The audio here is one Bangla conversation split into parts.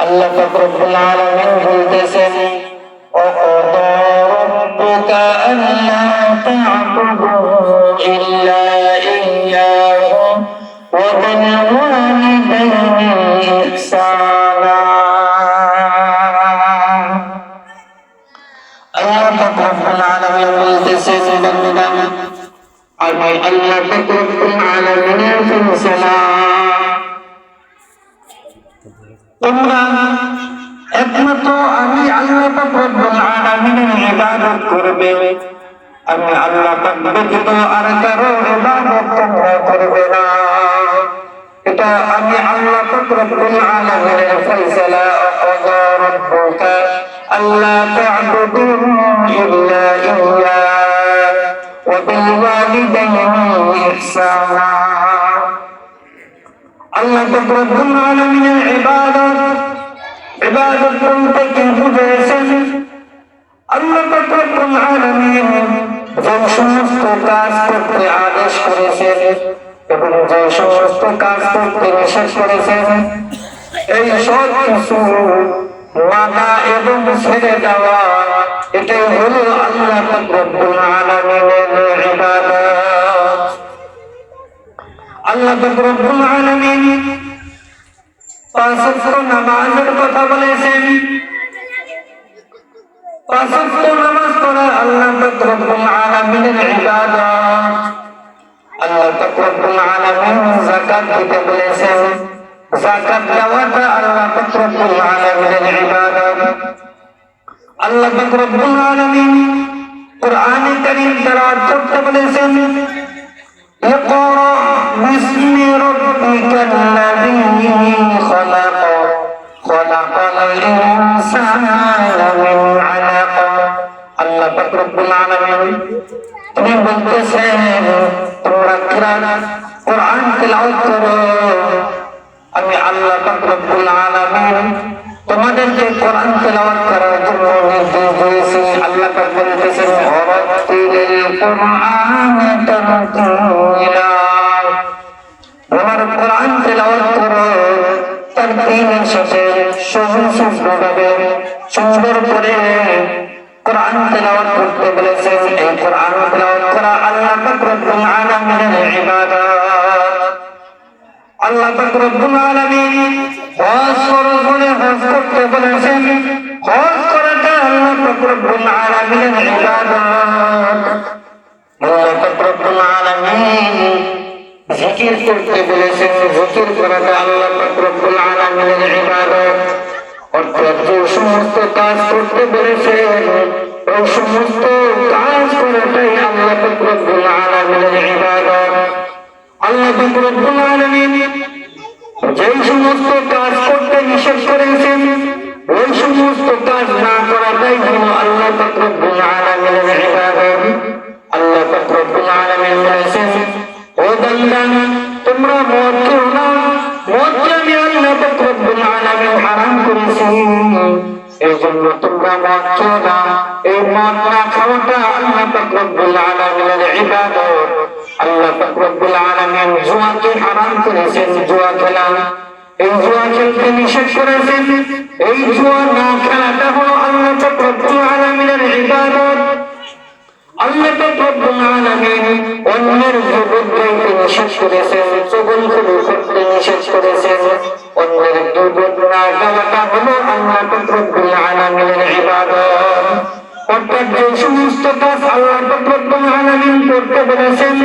আল্লাহ পাক রব্বুল আলামিন বলতেছেন وقضى ربك ألا تعبدوا إلا إياه وبالوالدين إحسانا আল্লাহ পাক রব্বুল আলামিন বলতেছেন বান্দা আমি আল্লাহ পাক রব্বুল আলামিনের ফয়সালা তোমরা একমাত্র আমি আল্লাহ পাক রব্বুল আলামিনের ইবাদত করবে আমি আল্লাহ পাক ব্যতীত আর কারো ইবাদত তোমরা করবে না এটা আমি আল্লাহ পাক রব্বুল আলামিনের ফয়সালা ওয়া রাব্বুকা আল্লা তা'বুদু ইল্লা ইয়্যাহু ওয়া বিল ওয়ালিদাইনি ইহসানা আল্লাহ পাক রব্বুল আলামিনের ইবাদত বলতে কি বুঝেছেন আল্লাহ পাক রব্বুল আলামিন যে সমস্ত কাজ করতে আদেশ করেছেন এবং যে সমস্ত কাজ করতে নিষেধ করেছেন এই সব কিছু মানা এবং ছেড়ে দেওয়া এটাই হলো আল্লাহ পাক রব্বুল আলামিনের ইবাদত আল্লাহ পাক রব্বুল আলামিন পাঁচ ওয়াক্ত নামাজের কথা বলেছেন পাঁচ ওয়াক্ত নামাজ পড়া আল্লাহ পাক রব্বুল আলামিনের ইবাদত আল্লাহ পাক রব্বুল আলামিন যাকাত দিতে বলেছেন যাকাত দেওয়াটা আল্লাহ পাক রব্বুল আলামিনের ইবাদত আল্লাহ পাক রব্বুল আলামিন কুরআনে কারীম তেলাওয়াত করতে বলেছেন اقرأ باسم ربك الذي خلق خلق الإنسان من علق আল্লাহ পাক রব্বুল আলামিন তুমি বলতেছেন তোমরা কোরআন তেলাওয়াত করো আমি আল্লাহ পাক রব্বুল আলামিন তোমাদেরকে কোরআন তেলাওয়াত করার জন্য নির্দেশ দিয়েছি আল্লাহ পাক বলতেছেন ওয়ারাতিলিল কুরআন তারতিলা তোমার কোরআন তেলাওয়াত করো তারতিলের সাথে সুন্দরভাবে সুন্দর করে কোরআন তেলাওয়াত করতে বলেছেন এই কোরআন তেলাওয়াত করা আল্লাহ পাক রব্বুল আলামিনের ইবাদত আল্লাহ পাক রব্বুল আলামিন হজ ফরজ বলে হজ করতে বলেছেন হজ করাটা আল্লাহ পাক রব্বুল আলামিনের ইবাদত আল্লাহ পাক রব্বুল আলামিন জিকির করতে বলেছেন জিকির করাটা আল্লাহ পাক রব্বুল আলামিনের ইবাদত অর্থাৎ যে সমস্ত কাজ করতে বলেছেন ওই সমস্ত কাজ করাটাই আল্লাহ পাক রব্বুল আলামিনের ইবাদত আল্লাহ পাক রব্বুল আলামিন যে সমস্ত কাজ করতে নিষেধ করেছেন ওই সমস্ত কাজ না করাটাই হলো আল্লাহ পাক রব্বুল আলামিনের ইবাদত আল্লাহ পাক রব্বুল আলামিন বলেছেন ও বান্দা তোমরা মদ খেও না মদকে আমি আল্লাহ পাক রব্বুল আলামিন হারাম করেছি এই জন্য তোমরা মদ খেও না এই মদ না খাওয়াটা আল্লাহ পাক রব্বুল আলামিনের ইবাদত আল্লাহ পাক রব্বুল আলামিন জুয়াকে হারাম করেছেন জুয়া খেলা এই জুয়া খেলতে নিষেধ করেছেন এই জুয়া না খেলাটা হলো আল্লাহ পাক রব্বুল আলামিনের ইবাদত আল্লাহ পাক রব্বুল আলামিন অন্যের জগৎ গাইতে নিষেধ করেছেন চগলখড়ি করতে নিষেধ করেছেন অন্যের জগৎ না গাওয়াটা হলো আল্লাহ পাক রব্বুল আলামিনের ইবাদত অর্থাৎ যে সমস্ত কাজ আল্লাহ পাক রব্বুল আলামিন করতে বলেছেন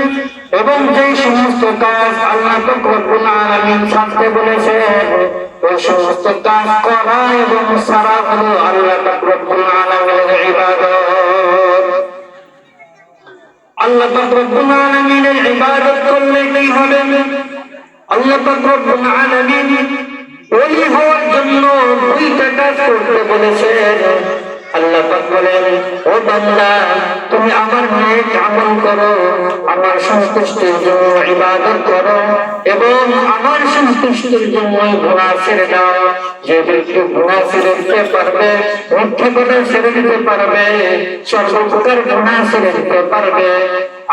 এবং যে সমস্ত কাজ আল্লাহ পাক রব্বুল আলামিন ছাড়তে বলেছেন ওই সমস্ত কাজ করা এবং ছাড়া হলো আল্লাহ পাক রব্বুল আলামিনের ইবাদত আল্লাহ পাক রব্বুল আলামিনের ইবাদত করলে কি হবে আল্লাহ পাক রব্বুল আলামিন ওলি হওয়ার জন্য দুইটা কাজ করতে বলেছেন আল্লাহ পাক বলেন ও বান্দা তুমি আমার নেক আমল করো আমার সন্তুষ্টির জন্য ইবাদত করো এবং আমার সন্তুষ্টির জন্য গুনাহ ছেড়ে দাও যে ব্যক্তি গুনাহ ছেড়ে দিতে পারবে মিথ্যা কথা ছেড়ে দিতে পারবে সর্বপ্রকার গুনাহ ছেড়ে দিতে পারবে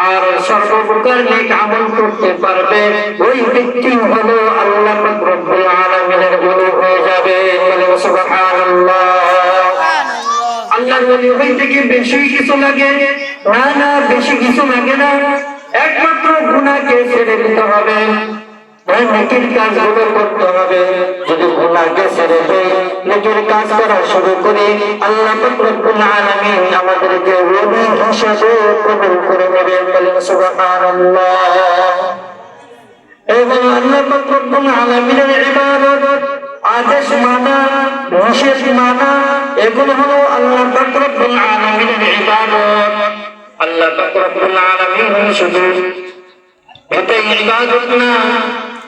আর সর্বপ্রকার নেক আমল করতে পারবে ওই ব্যক্তি হলো আল্লাহ পাক রব্বুল আলামিনের ওলি হয়ে যাবে। সুবহানাল্লাহ। আল্লাহর ওলি হইতে কি বেশি কিছু লাগে? না, বেশি কিছু লাগে না। একমাত্র গুনাহকে ছেড়ে দিতে হবে, নেকির কাজগুলো করতে হবে। যদি গুনাহকে ছেড়ে দেই, নেকির কাজ করা শুরু করি, আল্লাহ পাক রব্বুল আলামিন আমাদেরকে ওলি হিসেবে কবুল করে নেবেন। বলেন সুবহানাল্লাহ। এবং আল্লাহ পাক রব্বুল আলামিনের ইবাদত, আদেশ মানা, নিষেধ মানা, এগুলো হলো আল্লাহ পাক রব্বুল আলামিনের ইবাদত। আল্লাহ পাক রব্বুল আলামিন শুধু এটাই ইবাদত না,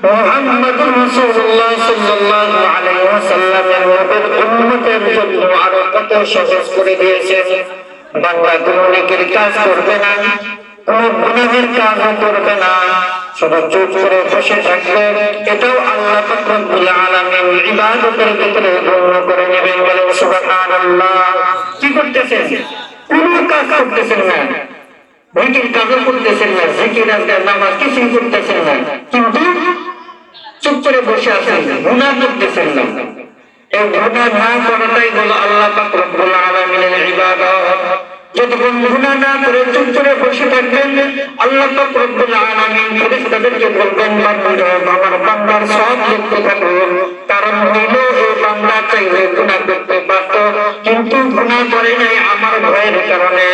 মুহাম্মদুর রাসূলুল্লাহ সাল্লাল্লাহু আলাইহি ওয়াসাল্লামের নবীর উম্মতের জন্য আরো কত সহজ করে দিয়েছেন। বান্দা কোনো নেকির কাজ করবে না, কোনো গুনাহের কাজও করবে না, শুধু চুপ করে বসে থাকবে, এটাও আল্লাহ পাক রব্বুল আলামিন ইবাদতের ভিতরে গণ্য করে নেবেন। বলেন সুবহানাল্লাহ। কি করতেছেন? কোনো কাজ করতেছেন না, নেকির কাজও করতেছেন না, জিকির আজকার নামাজ কিছুই করতেছেন না, কিন্তু চুপ করে বসে আছেন, গুনাহ করতেছেন না। এই গুনাহ না করাটাই হলো আল্লাহ পাক রব্বুল আলামিনের ইবাদত। যতক্ষণ গুনাহ না করে চুপ করে বসে থাকবেন, আল্লাহ পাক রব্বুল আলামিন ফেরেশতাদেরকে বলবেন, বান্দা আমার বান্দার সব লিখতে থাকো। কারণ হইল এই বান্দা চাইলে গুনাহ করতে পারত, কিন্তু গুনাহ করে নাই আমার ভয়ের কারণে।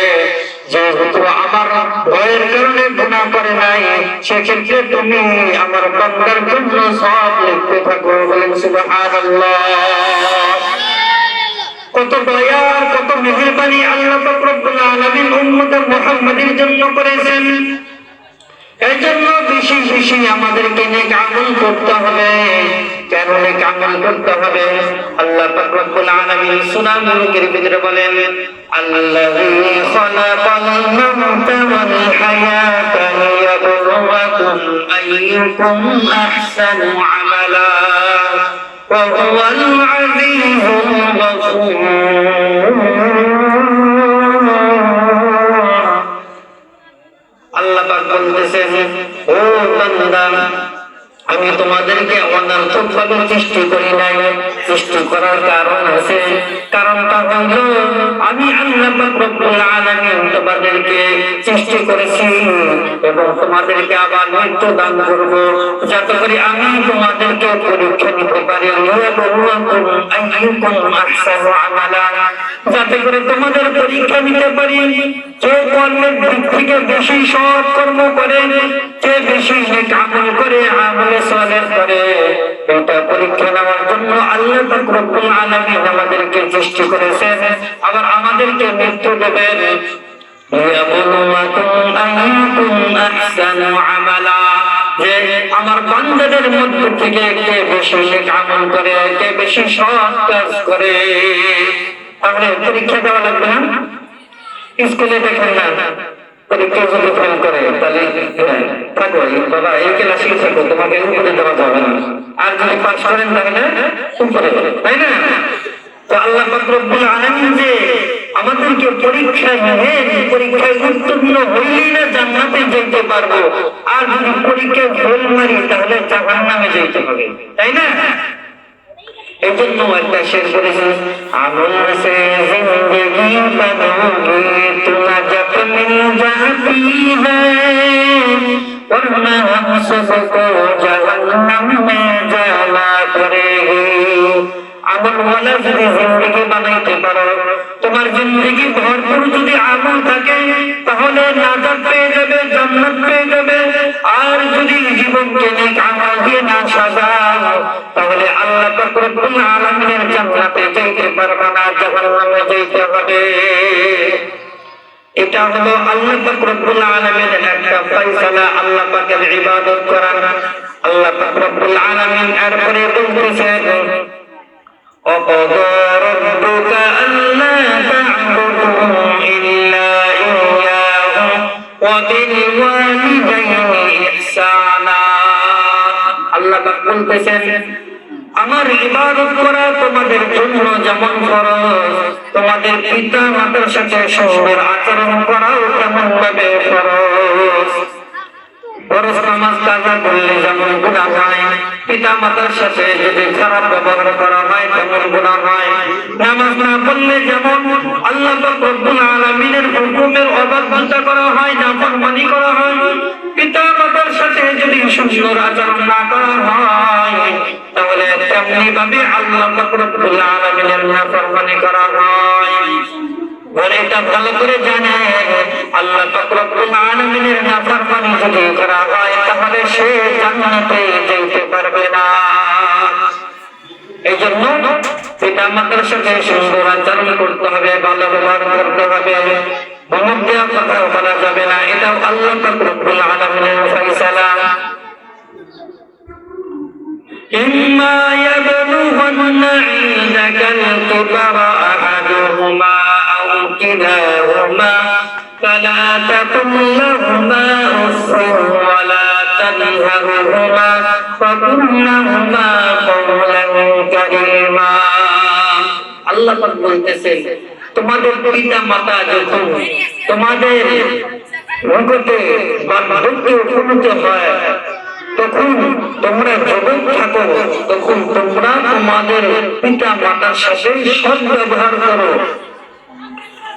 যেহেতু আমার ভয়ের কারণে গুনাহ করে নাই, সেক্ষেত্রে তুমি আমার বান্দার জন্য সব লিখতে থাকো। বলেন সুবহানাল্লাহ। কত দয়া আর কত মেহেরবানি আল্লাহ পাক রব্বুল আলামিন উম্মতে মুহাম্মাদের জন্য করেছেন। এই জন্য বেশি বেশি আমাদেরকে নেক আমল করতে হবে। কেন নেক আমল করতে হবে? আল্লাহ পাক রব্বুল আলামিন সূরা মুলকের ভিতরে বলেন, আল্লাযী খালাকাল মাউতা ওয়াল হায়াতা লিয়াবলুয়াকুম আইয়ুকুম আহসানু আমালা ওয়া হুয়াল আযীজুল গফুর। আল্লাহ পাক বলতেছেন, ও বান্দা, আমি তোমাদেরকে অনর্থকভাবে সৃষ্টি করি নাই। সৃষ্টি করার কারণ আছে, কারণটা হলো আমি আল্লাহ পাক রব্বুল আলামিন তোমাদেরকে সৃষ্টি করেছি এবং তোমাদেরকে আবার মৃত্যু দান করব, যাতে করে আমি তোমাদেরকে পরীক্ষা নিতে পারি, যাতে করে তোমাদের পরীক্ষা নিতে পারি। কে কর্মের দিক থেকে বেশি সৎ কর্ম করে, কে বেশি নেক আমল করে, আমলে সালেহ করে, এটা পরীক্ষা নেওয়ার জন্য আল্লাহ পাক রব্বুল আলামিন আমাদেরকে সৃষ্টি করেছেন। আবার আমাদেরকে মৃত্যু দেবেন, যে আমার বান্দাদের মধ্য থেকে কে বেশি নেক আমল করে, কে বেশি সৎ কাজ করে। তাহলে পরীক্ষা দেওয়া লাগবে না? স্কুলে দেখেন না, পরীক্ষা যদি ফেল করে তাহলে থাকো বাবা এই ক্লাসে থাকো, তোমাকে উপরে দেওয়া যাবে না। আর যদি পাস করেন তাহলে উপরে, তাই না? তো আল্লাহ পাক রব্বুল আলামিন যে আমাদেরকে পরীক্ষা নেন, পরীক্ষায় উত্তীর্ণ হইলেই না জান্নাতে যেতে পারবো, আর যদি পরীক্ষায় ফেল মারি তাহলে জাহান্নামে যেতে হবে, তাই না? এই জন্য একটা শের করেছে, আমল সে জিন্দগি বদলুগি তুনা জব মিল জাতি হ্যায় वरना हम सबको जहन्नम में जला करेगी। আমল ওয়ালা যদি জিন্দগি বানাইতে পারো, তোমার জিন্দগি ভরপুর যদি আমল থাকে, তাহলে নাজাত পেয়ে যাবে, জান্নাত পেয়ে যাবে। আর যদি জীবনকে নেক আমল দিয়ে না সাজাও, তাহলে আল্লাহ পাক রব্বুল আলামিনের জান্নাতে যেতে পারবে না, জাহান্নামে যেতে হবে। এটা হলো আল্লাহ পাক রব্বুল আলামিনের একটা ফয়সালা, আল্লাহ পাকের ইবাদত করা। আল্লাহ পাক রব্বুল আলামিন এরপরে বলতেছেন, وقضى ربك ألا تعبدوا إلا إياه وبالوالدين إحسانا। আল্লাহ পাক বলতেছেন, আমার ইবাদত করা তোমাদের জন্য যেমন ফরজ, তোমাদের পিতা মাতার সাথে সুন্দর আচরণ করাও তেমন ভাবে ফরজ। ফরজ নামাজ কাজা করলে যেমন গুনাহ হয়, পিতা মাতার সাথে যদি খারাপ ব্যবহার করা হয় তেমন গুনাহ হয়। নামাজ না পড়লে যেমন আল্লাহ পাক রব্বুল আলামিনের হুকুমের অবাধ্যতা করা হয়, নাফরমানি করা হয়, পিতা মাতার সাথে যদি সুন্দর আচরণ না করা হয় তাহলে তেমনি ভাবে আল্লাহ পাক রব্বুল আলামিনের নাফরমানি করা হয়। বলে এটা ভালো করে জানে, আল্লাহ পাক রব্বুল আলামিনের নাফরমানি যদি করা হয় তাহলে সে জান্নাতে যেতে পারবে না। এই জন্য পিতা মাতার সাথে সুন্দর আচরণ করতে হবে, ভালো ব্যবহার করতে হবে, ধমক দেওয়া কথা বলা যাবে না। এটাও আল্লাহ পাক রব্বুল আলামিনের ফয়সালা। إما يبلغن عندك الكبر أحدهما أو كلاهما فلا تقل لهما أف ولا تنهرهما وقل لهما قولا كريما। আল্লাহ পাক বলতেছেন, তোমাদের পিতা মাতা যখন তোমাদের নিকটে বার্ধক্যে উপনীত হয় তখন তোমরা যখন থাকো তখন তোমরা তোমাদের পিতা মাতার সাথে সৎ ব্যবহার করো।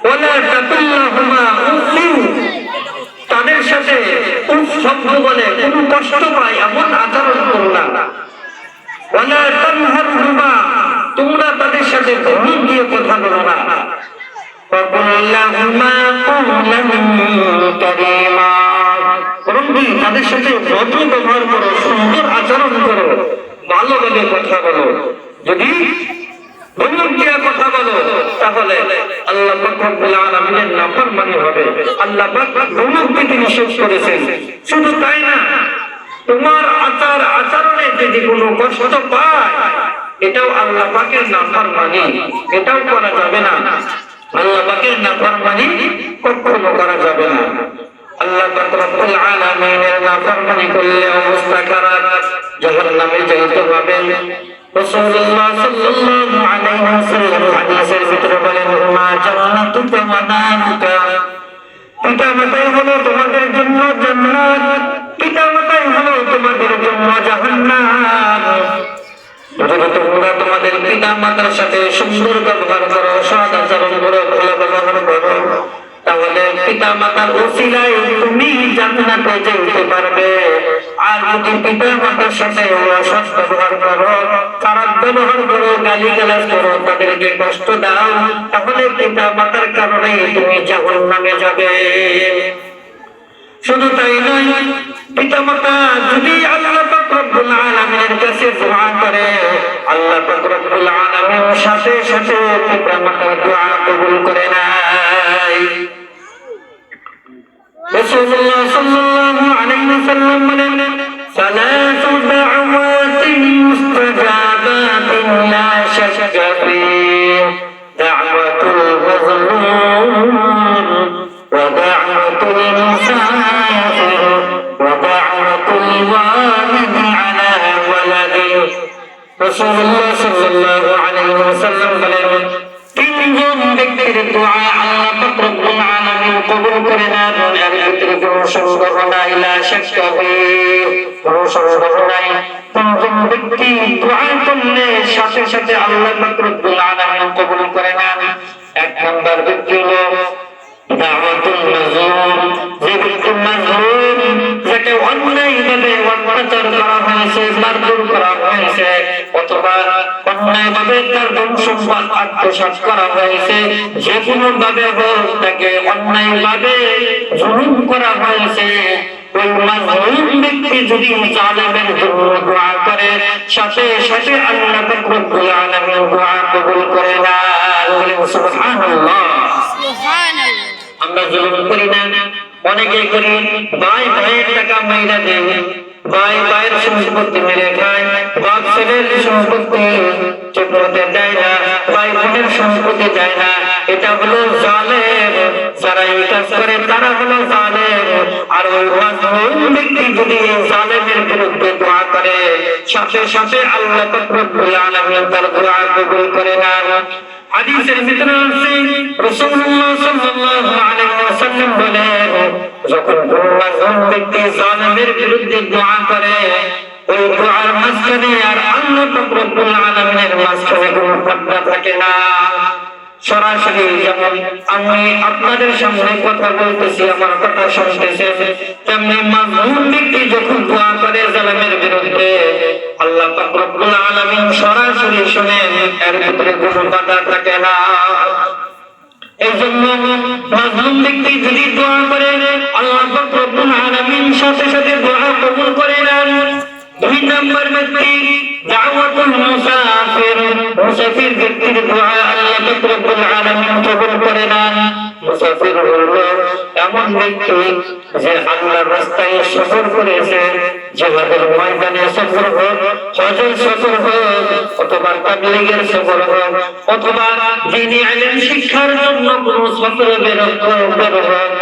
ওয়ালা তাকুল্লাহুমা উফিন, তাদের সাথে উফ শব্দ বলে কোনো কষ্ট পায় এমন আচরণ করো না। ওয়ালা তানহারহুমা, তোমরা তাদের সাথে ধমক দিয়ে কথা বলো না। ওয়াকুল্লাহুমা কওলান কারীমা, তাদের সাথে ভদ্র ব্যবহার করো, সুন্দর আচরণ করো, ভালোভাবে কথা বলো। যদি ধমক দিয়ে কথা বলো তাহলে আল্লাহ পাক রব্বুল আলামিনের নাফরমানি হবে। আল্লাহ পাক ধমক দিতে নিষেধ করেছেন। শুধু তাই না, তোমার আচরণে যদি কোনো কষ্ট পায় এটাও আল্লাহ পাকের নাফরমানি, এটাও করা যাবে না। আল্লাহ পাকের নাফরমানি কখনো করা যাবে না। আল্লাহ পাক রব্বুল আলামিনের নাফরমানি করলে অবস্থা খারাপ, জাহান্নামে যেতে হবে। রাসূলুল্লাহ সাল্লাল্লাহু আলাইহি ওয়াসাল্লাম হাদিসের ভিতরে বলেন, মা জান্নাতুকা ওয়া নারুকা, পিতা মাতাই হলো তোমাদের জন্য জান্নাত, পিতা মাতাই হলো তোমাদের জন্য জাহান্নাম। যদি তোমরা তোমাদের পিতা মাতার সাথে সুন্দর ব্যবহার করো, সৎ আচরণ করো, ভালো ব্যবহার করো, তাহলে পিতা মাতার ওসিলায় তুমি জান্নাতে যেতে পারবে। আর যদি পিতা মাতার সাথে অসৎ ব্যবহার করো, খারাপ ব্যবহার করো, গালিগালাজ করো, তাদেরকে কষ্ট দাও, তাহলে পিতা মাতার কারণে তুমি জাহান্নামে যাবে। শুধু তাই নয়, পিতা মাতা যদি আল্লাহ পাক রব্বুল আলামিনের কাছে দোয়া করে, আল্লাহ পাক রব্বুল আলামিন সাথে সাথে পিতা মাতার দোয়া কবুল করে নেয়। রাসূলুল্লাহ সাল্লাল্লাহু আলাইহি ওয়াসাল্লাম বলেন, সালাতু দাওয়াতিন মুস্তাজাবাতিন লা শাক্কা ফি দাওয়াতুল মাজলুম ওয়া দাওয়াতুল মুসাফির ওয়া দাওয়াতুল ওয়ালিদ আলা ওয়ালাদিহি। রাসূলুল্লাহ সাল্লাল্লাহু আলাইহি ওয়াসাল্লাম বলেন, তিনজন ব্যক্তির দোয়া আল্লাহ পাক রব্বুল আলামিন কবুল করে নেন। এর ভিতরে কোনো সন্দেহ নাই, লা শাক্কা ফি, কোনো সন্দেহ নাই। তিনজন ব্যক্তি দোয়া করলে সাথে সাথে আল্লাহ পাক রব্বুল আলামিন কবুল করে নেন। এক নম্বর ব্যক্তি হলো দাওয়াতুল মাজলুম, যে ব্যক্তি মাজলুম, যাকে অন্যায়ভাবে অত্যাচার করা হয়েছে, মারধর করা হয়েছে, অথবা অন্যায়ভাবে তার ধন সম্পদ আত্মসাৎ করা হয়েছে, যে কোনো ভাবে হোক তাকে অন্যায়ভাবে জুলুম করা হয়েছে, ওই মাজলুম ব্যক্তি যদি জালেমের জন্য দোয়া করে, সাথে সাথে আল্লাহ পাক রব্বুল আলামিন দোয়া কবুল করে নেন। সুবহানাল্লাহ। আমরা জুলুম করি না, অনেকে করি। ভাই ভাইয়ের টাকা মাইরা দেয়, ভাই ভাইয়ের সম্পত্তি মেরে খায়, বাপ ছেলের সম্পত্তি ঠিক মতো দেয় না, ভাই বোনের সম্পত্তি দেয় না, এটা হলো জালেম। যারা এই কাজ করে তারা হলো জালেম। আর ওই মাজলুম ব্যক্তি যদি জালেমের বিরুদ্ধে দোয়া করে, সাথে সাথে আল্লাহ পাক রব্বুল আলামিন তার দোয়া কবুল করে নেন। হাদিসের ভিতরে আছে রাসূলুল্লাহ সাল্লাল্লাহু আলাইহি ওয়াসাল্লাম বলেন, যখন কোন মুসলিম ব্যক্তি জালিমের বিরুদ্ধে দোয়া করে, ওই দোয়ার মাঝখানে আর আল্লাহ পাক রব্বুল আলামিনের মাঝখানে কোনো পর্দা থাকে না। সরাসরি যেমন আমি আপনাদের সামনে কথা বলতেছি, আমার কথা শুনতেছেন, তেমনি মাজলুম ব্যক্তি যখন দোয়া করে জালিমের বিরুদ্ধে, আল্লাহ পাক রব্বুল আলামিন সরাসরি শুনেন, এর ভিতরে কোনো বাধা থাকে না। এই জন্য মাজলুম ব্যক্তি যদি দোয়া করে, আল্লাহ পাক রব্বুল আলামিন সাথে সাথে দোয়া কবুল করে নেন। 2 নম্বর ব্যক্তি দাওয়াতুল মুসাফির, মুসাফির ব্যক্তির দোয়া আল্লাহ পাক রব্বুল আলামিন কবুল করে নেন। মুসাফির হলো এমন ব্যক্তি যে আল্লাহর রাস্তায় সফর করেছে, জিহাদের ময়দানে সফর হোক, হজের সফর হোক, অথবা তাবলীগের সফর হোক, অথবা দ্বীনি ইলম শিক্ষার জন্য কোনো সফরে বের হোক,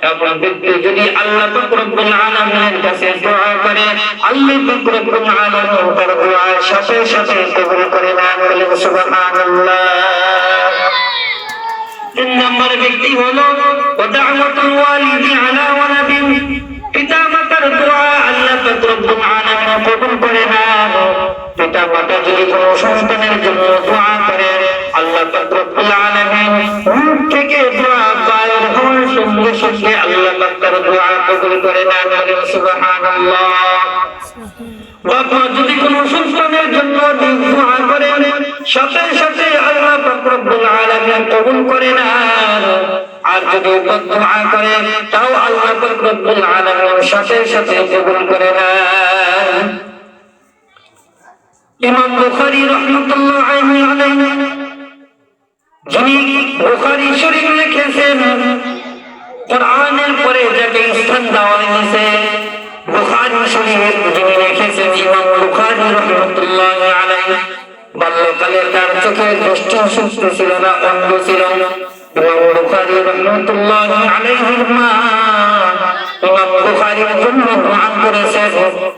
এমন ব্যক্তি যদি আল্লাহ পাক রব্বুল আলামিনের কাছে দোয়া করে, আল্লাহ পাক রব্বুল আলামিন তার দোয়া সাথে সাথে কবুল করে নেন। বলেন সুবহানাল্লাহ। 3 নম্বর ব্যক্তি হলো দাওয়াতুল ওয়ালিদি আলা ওয়ালাদি, পিতা মাতার দোয়া আল্লাহ পাক রব্বুল আলামিন কবুল করে নেন। পিতা মাতা যদি কোনো সন্তানের জন্য দোয়া করে, আল্লাহ পাক রব্বুল আলামিন মুখ থেকে দোয়া বাইর হওয়ার সঙ্গে সঙ্গে আল্লাহ পাক তার দোয়া কবুল করে নেন। বলেন সুবহানাল্লাহ। বাবা যদি কোনো সন্তানের জন্য দোয়া করে, সাথে সাথে আল্লাহ পাক রব্বুল আলামিন কবুল করে নেন। আর যদি দোয়া করে, তাও আল্লাহ পাক রব্বুল আলামিন সাথে সাথে কবুল করে নেন। ইমাম বুখারী রাহমাতুল্লাহি আলাইহি, যিনি বুখারী শরীফ লিখেছেন, কোরআনের পরে যাকে স্থান দেওয়া হয়েছে, বুখারী শরীফ যিনি লিখেছেন ইমাম বুখারী রাহমাতুল্লাহি আলাইহি, বাল্যকালে তার চোখে দৃষ্টিশক্তি ছিল না, অন্ধ ছিল। ইমাম বুখারী রাহমাতুল্লাহি আলাইহির মা ইমাম বুখারীর জন্য দোয়া করেছেন,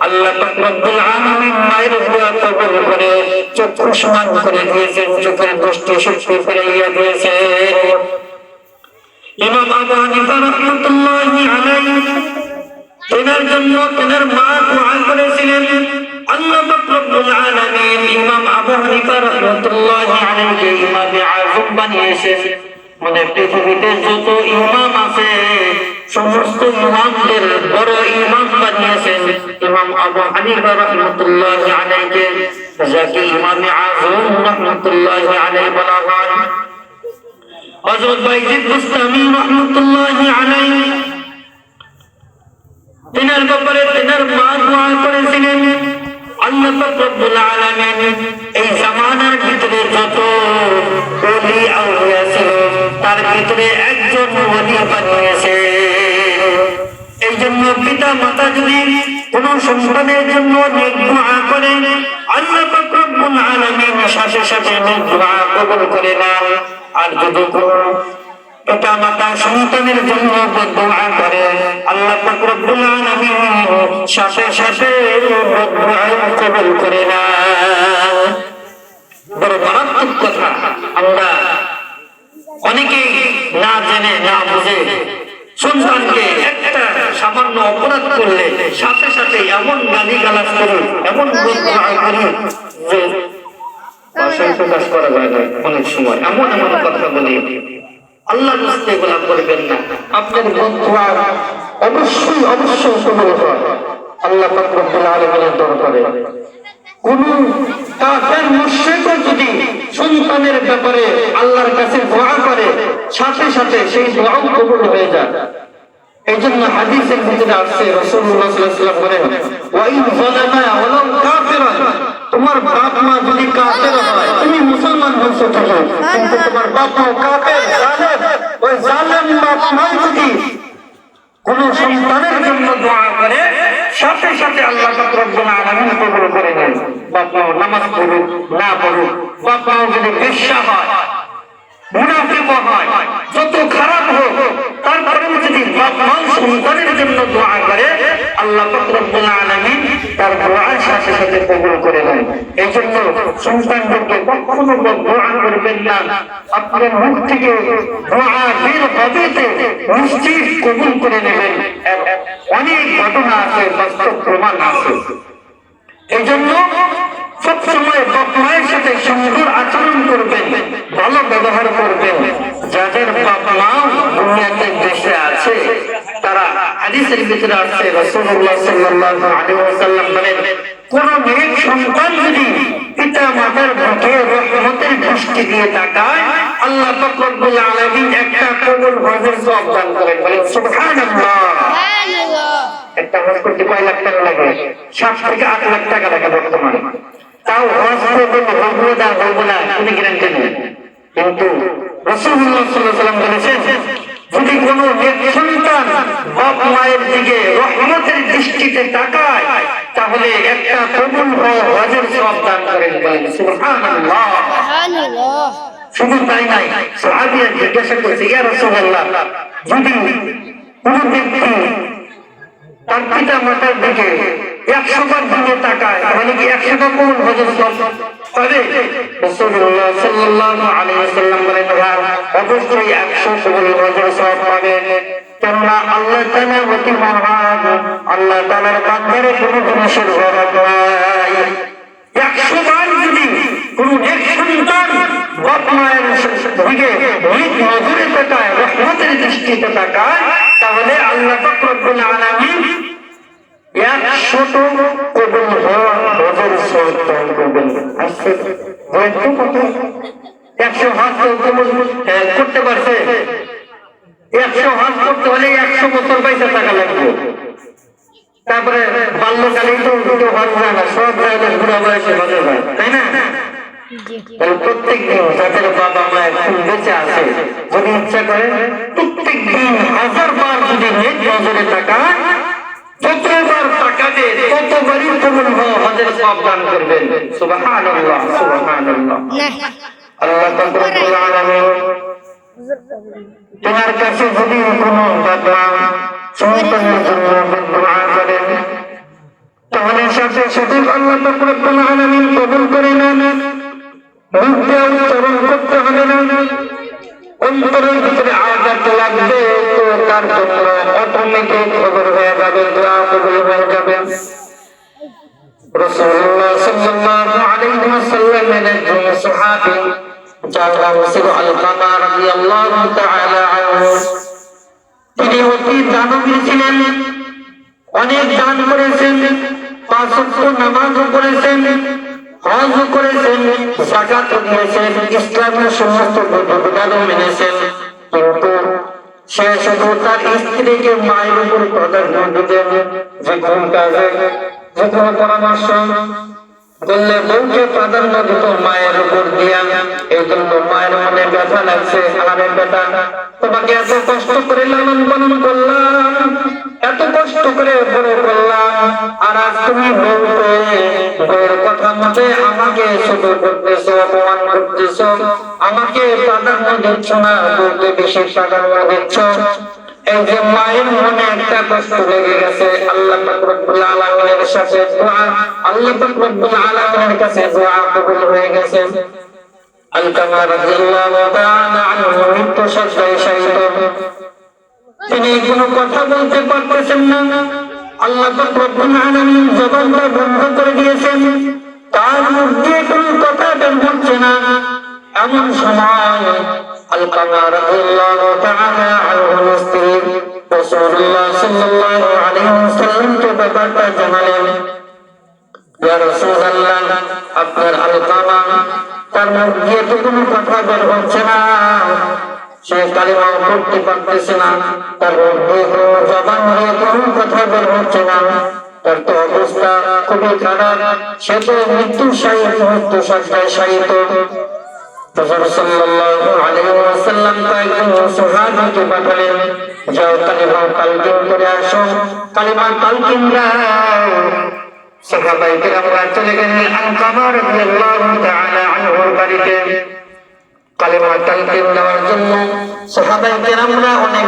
আল্লাহ পাক রব্বুল আলামিন মায়ের দোয়া কবুল করে চক্ষুষ্মান করে দিয়েছেন, চোখের দৃষ্টিশক্তি ফিরিয়ে দিয়েছেন। ইমাম আবু হানিফা রাহমাতুল্লাহি আলাইহি, তেনার জন্য তেনার মা দোয়া করেছিলেন, আল্লাহ পাক রব্বুল আলামিন ইমাম আবু হানিফা রাহমাতুল্লাহি আলাইহি ইমামে আযম বানিয়েছেন। মানে পৃথিবীতে যত ইমাম আছে, সমস্ত ইমামদের বড় ইমাম বানিয়েছেন ইমাম আবু হানিফা রাহমাতুল্লাহি আলাইহি, যাকে ইমামে আযম রাহমাতুল্লাহি আলাইহি বলা হয়। হযরত বাইজিদ বুস্তামি রাহমাতুল্লাহি আলাইহি, তিনার ব্যাপারে তিনার মা দোয়া করেছিলেন, আল্লাহ পাক রব্বুল আলামিন এই জামানার ভিতরে যত ওলি আউলিয়া ছিল, তার ভিতরে একজন ওলি বানিয়েছে। এই জন্য পিতা মাতা যদি কোনো সন্তানের জন্য নেক দোয়া করে, আল্লাহ পাক রব্বুল আলামিন সাথে সাথে নেক দোয়া কবুল করে নেন। আর যদি কোনো পিতা মাতা সন্তানের জন্য দোয়া করে, আল্লাহ পাক রব্বুল আলামিন সাথে সাথে দোয়া কবুল করে নেন। বড় মারাত্মক কথা, আমরা অনেকেই না জেনে না বুঝে সন্তানকে একটা সামান্য অপরাধ করলে সাথে সাথে এমন গালিগালাজ করি, এমন দোয়া করি যে ভাষায় প্রকাশ করা যায় না। অনেক সময় এমন এমন কথা বলি, আল্লাহর রাস্তায় এগুলা করবেন না। আপনার দোয়া অবশ্যই অবশ্যই কবুল হয় আল্লাহ পাক রব্বুল আলামিনের দরবারে। কোন কাফের মুশরিকও যদি সন্তানের ব্যাপারে আল্লাহর কাছে দোয়া করে, সাথে সাথে সেই দোয়াও কবুল হয়ে যায়। এই জন্য হাদিসের ভিতরে আসছে, রাসূলুল্লাহ সাল্লাল্লাহু আলাইহি ওয়াসাল্লাম বলেন, ওয়া ইন যালামা ওয়ালাউ কাফিরান, তোমার বাপ মা যদি কাফের হয়, তুমি মুসলমান হচ্ছ ঠিকই, কিন্তু তোমার বাপ মা কাফের জালেম, ওই জালেম বাপ মা যদি কোন সন্তানের জন্য দোয়া করে, সাথে সাথে আল্লাহ পাক রব্বুল আলামিন কবুল করে নেন। বাপ মা নামাজ পড়ুক না পড়ুক, বাপ মা যদি বেশ্যা হয়, মুনাফিক হয়, যত খারাপ হোক, তারপরে যদি বাপ মা সন্তানের জন্য দোয়া করে, আল্লাহ পাক রব্বুল আলামিন তার দোয়ার সাথে সাথে কবুল করে নেন। এই জন্য সন্তানদেরকে কখনো দোয়া করবেন না, আপনার মুখ থেকে দোয়া বের হবে তো নিশ্চিত কবুল করে নেবেন। অনেক ঘটনা আছে, বাস্তব প্রমাণ আছে। এই জন্য সবসময় বাপ মায়ের সাথে সুন্দর আচরণ করবেন, ভালো ব্যবহার করবেন। যাদের বাপ মা দুনিয়াতে দেশে আছে, তারা হাদিসের ভিতরে আছে, রাসূলুল্লাহ সাল্লাল্লাহু আলাইহি ওয়াসাল্লাম বলেন, কোন নেক সন্তান যদি পিতা মাতার মুখে রহমতের দৃষ্টি দিয়ে তাকায়, আল্লাহ পাক রব্বুল আলামিন একটা কবুল হজের সওয়াব দান করেন। বলেন সুবহানাল্লাহ। একটা হজ করতে কয় লাখ টাকা লাগে? 7 থেকে 8 লাখ টাকা লাগে বর্তমানে। তাও হজ করবেন, হবো না হবো না কোনো গ্যারান্টি নেই। কিন্তু রাসূলুল্লাহ সাল্লাল্লাহু আলাইহি ওয়াসাল্লাম বলেছেন, যদি কোনো নেক সন্তান বাপ মায়ের দিকে রহমতের দৃষ্টিতে তাকায়, তাহলে একটা কবুল হজের সওয়াব দান করেন। বলেন সুবহানাল্লাহ। শুধু তাই নাই, সাহাবীরা জিজ্ঞাসা করছে, ইয়া রাসূলুল্লাহ, যদি কোনো ব্যক্তি তার পিতা মাতার দিকে 100 বার দিকে তাকায়, তাহলে কি 100 টা কবুল হজের সওয়াব পাবে? রাসূলুল্লাহ সাল্লাল্লাহু আলাইহি ওয়াসাল্লাম বলেন, অবশ্যই 100 কবুল হজের সওয়াব পাবে। কেননা আল্লাহ তাআলা অতি মহান, আল্লাহ তাআলার বান্দারে কোনো জিনিসের অভাব নাই। 100 বার যদি কোনো এক সন্তান বাপ মায়ের দিকে নিজ নজরে তাকায়, রহমতের দৃষ্টিতে তাকায়, তাহলে আল্লাহ পাক রব্বুল আলামিন 100 কবুল হজের সওয়াব দান করবেন। আজকে বলতো কত 100 হজ কবুল করতে পারছে? 100 হজ করতে হলে 100 বছর পয়সা টাকা লাগবে। তারপরে বাল্যকালেই তো হজ হয় না, সব জায়গায় বুড়া বয়সে হজে হয়, তাই না? প্রত্যেক দিন যাদের বাবা মা এখন বেঁচে আছে, যদি ইচ্ছা করে প্রত্যেক দিন 1000 বার যদি নেক নজরে তাকায়, যতবার তাকাবে ততবারই কবুল হজের সওয়াব দান করবেন। সুবহানাল্লাহ, সুবহানাল্লাহ। আল্লাহ পাক রব্বুল আলামিন তোমার কাছে যদি কোনো বাবা সন্তানের জন্য দোয়া করেন, তাহলে সাথে সাথে আল্লাহ পাক রব্বুল আলামিন কবুল করে নেন। মুখে উচ্চারণ করতে হবে না, অন্তরের ভিতরে আঘাত লাগবে তো তার জন্য অটোমেটিক কবুল হয়ে যাবে, দোয়া কবুল হয়ে যাবে। রাসূলুল্লাহ সাল্লাল্লাহু আলাইহি ওয়াসাল্লামের একজন সাহাবী, যার নাম ছিল আলকামা রাদিয়াল্লাহু তাআলা আনহু, তিনি অতি দানবীর ছিলেন, অনেক দান করেছেন, 5 ওয়াক্ত নামাজও পড়েছেন, হজও করেছেন, যাকাতও দিয়েছেন, ইসলামের সমস্ত বিধানও মেনেছেন। কিন্তু সে শুধু তার স্ত্রীকে মায়ের উপর প্রাধান্য দিতেন। যে কোন কাজে, যে কোনো পরামর্শ করলে বউকে প্রাধান্য দিত মায়ের উপর দিয়া। এই জন্য মায়ের মনে ব্যথা লাগছে, আরে বেটা, তোমাকে এত কষ্ট করে লালন পালন করলাম, এত কষ্ট করে বড় করলাম, আর আজ তুমি বউয়ের কথা মতে আমাকে ছোট করতেছো, অপমান করতেছো, আমাকে প্রাধান্য দিচ্ছ না, বউকে বেশি প্রাধান্য দিচ্ছ। এই যে মায়ের মনে একটা কষ্ট লেগে গেছে, আল্লাহ পাক রব্বুল আলামিনের সাথে দোয়া, আল্লাহ পাক রব্বুল আলামিনের কাছে দোয়া কবুল হয়ে গেছে। আলকামা রাদিয়াল্লাহু তাআলা আনহু মৃত্যু শয্যায় শায়িত, তিনি কোনো কথা বলতে পারতেছেন না। আল্লাহ পাক রব্বুল আলামিন জবানটা বন্ধ করে দিয়েছেন, তার মুখ দিয়ে কোনো কথা বের হচ্ছে না। এমন সময় আলকামা রাদিয়াল্লাহু তাআলা আনহুর স্ত্রী রাসূলুল্লাহ সাল্লাল্লাহু আলাইহি ওয়াসাল্লামকে ব্যাপারটা জানালেন। ইয়া রাসূলুল্লাহ, আপনার আলকামা, তার মুখ দিয়ে তো কোনো কথা বের হচ্ছে না, সে কালিমা পড়তে পারতেছে না, তার মুখ দিয়ে কোনো জবান দিয়ে কোনো কথা বের হচ্ছে না, তার তো অবস্থা খুবই খারাপ, সে তো মৃত্যু শয্যায় শায়িত। রাসূল সাল্লাল্লাহু আলাইহি ওয়াসাল্লাম কয়েকজন সাহাবীকে পাঠালেন, যাও কালিমা তালকিন করে আসো, কালিমা তালকিন দাও। সাহাবায়ে কেরামরা চলে গেলেন আলকামা রাদিয়াল্লাহু তাআলা আনহুর বাড়িতে কালিমা তালকিন দেওয়ার জন্য। সাহাবায়ে কেরামরা অনেক